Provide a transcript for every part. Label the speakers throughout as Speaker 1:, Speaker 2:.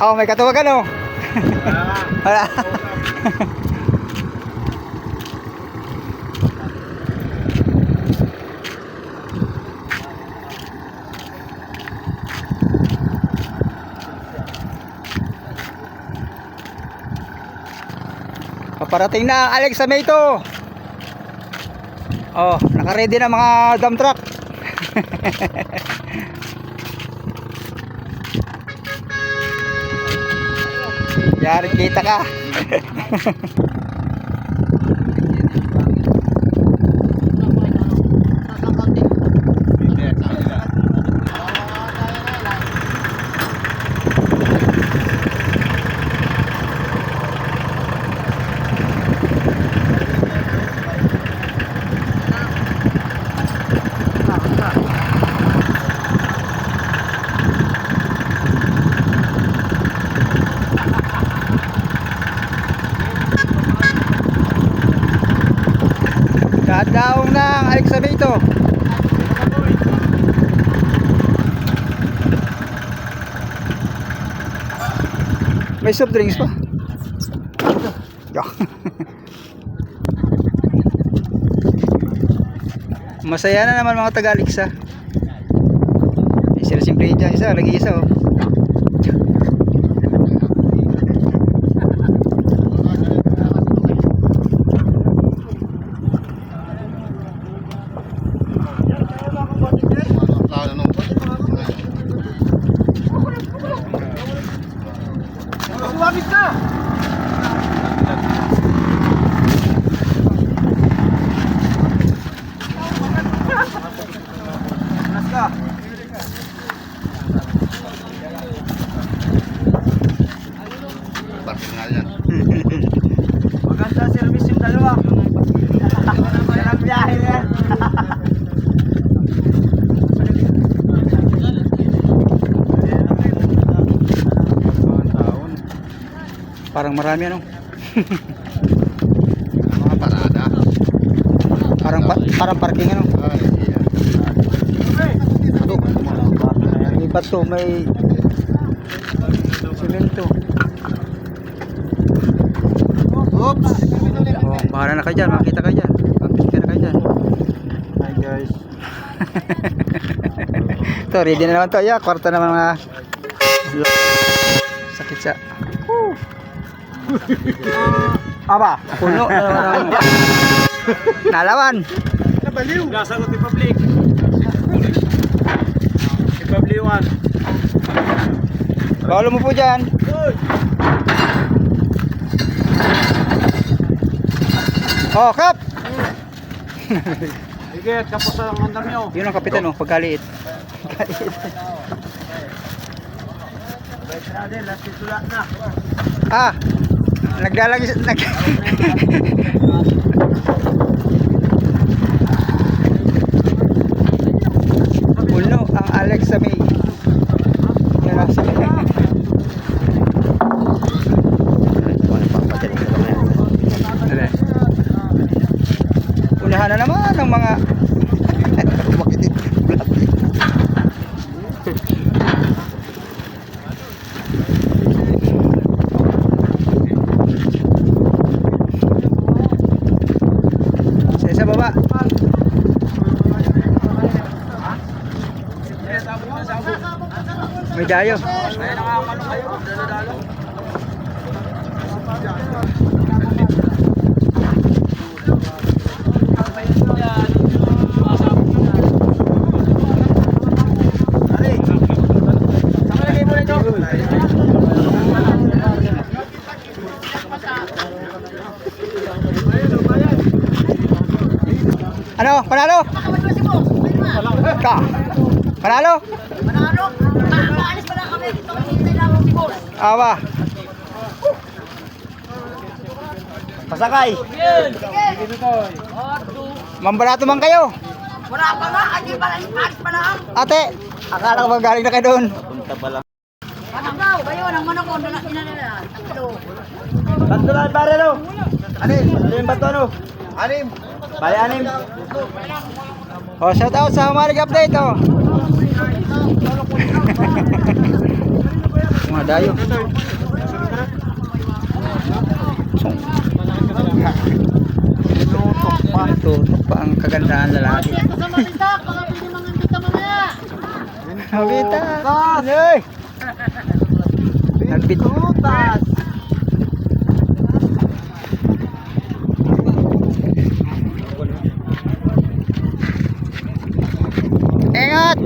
Speaker 1: Oh, may katuwagan oh. Wala. Paparating na ang Alex Amito. Oh, naka-ready na mga dump truck. Yari kita ka. Daong ng Alex Amito. May soft drinks pa. Masaya na naman mga taga-Aliksa. Sila simple dyan isa, lagi isa oh.
Speaker 2: Suwabis na! Naska!
Speaker 3: Bakit nga yan?
Speaker 2: Maganda service yung dalawa. Yan ang biyahe na yan.
Speaker 1: Parang marami ano.
Speaker 3: Mga parada.
Speaker 1: Parang parking ano.
Speaker 3: Ay, iya.
Speaker 1: May bato, may semento.
Speaker 3: Oops!
Speaker 1: Oh, bahala na kayo dyan, makita kayo dyan. Pampin ka na kayo dyan.
Speaker 2: Hi guys.
Speaker 1: Ito, ready na naman to. Yeah, kwarta naman mga sakit siya. Aba, puno na naman. Nalawan.
Speaker 2: Nabaliw! Nasagot ni Public. Si Publiwan.
Speaker 1: Bawalo mo po dyan. Oh, kap!
Speaker 2: Sige, kapos ang andam nyo.
Speaker 1: Yun ang kapitan oh, pagkaliit.
Speaker 2: Bait na din, last titula na.
Speaker 1: Ah, nagdalang puno ang Alex sa May. Yan ang sila. Unahan na naman ang mga sa baba. May dayo. Ano? Panalo? Ka? Panalo?
Speaker 4: Manalo, maalis pa lang kami dito kasi hinintay lang si boss.
Speaker 1: Awa.
Speaker 2: Pasakay!
Speaker 1: Mambarato man kayo.
Speaker 4: Wala pa nga, hindi pa lang, maalis pa lang.
Speaker 1: Ate, akala ko ba galing na kayo doon?
Speaker 2: Punta pa lang.
Speaker 4: Panagaw, kayo, nang manakon, inanila. Tatlo.
Speaker 2: Bato lang, pare no? Anim? Ano yung bato no? Anim? Bali anim?
Speaker 1: Oh, shout out sa Humalig Update oh. Mga dayo. Tutok pa ang kagandahan lalaki.
Speaker 4: Kasama kita, baka pwede mangandit ka mamaya.
Speaker 1: Mabita. Ay! Nagbitutas. Ingat!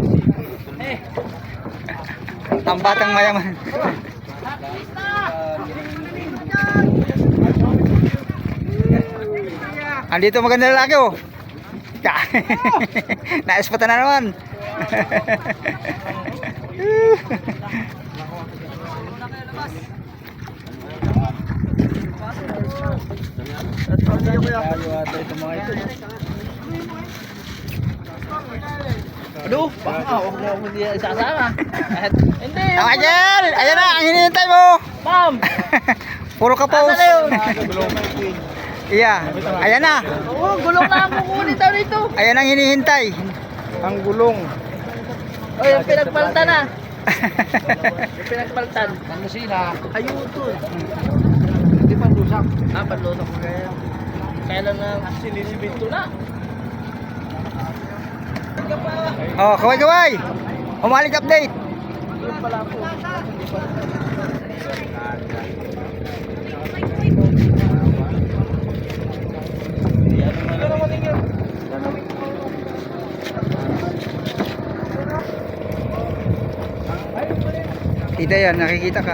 Speaker 1: Ang batang mayaman. Andito maganda lalaki oh. Naispatan na naman.
Speaker 2: Aduh, huwag mo ako hindi isasama. Hindi.
Speaker 1: Tama Jel! Ayan na, ang hinihintay mo.
Speaker 2: Ma'am!
Speaker 1: Puro ka pause.
Speaker 2: Asa na yun?
Speaker 1: Iya, ayan na.
Speaker 2: Oo, gulong na ang kukunin daw dito.
Speaker 1: Ayan ang hinihintay.
Speaker 3: Ang gulong.
Speaker 2: O, yung pinagpaltan na. Yung pinagpaltan. Ang musina. Ayun to. Hindi pa lusak. Ah, panlusak ko kaya. Kaya lang na sinisibito na.
Speaker 1: Oh, kaway-kaway. Umalik update.
Speaker 2: Yun pala po.
Speaker 1: Kita yan, nakikita ka.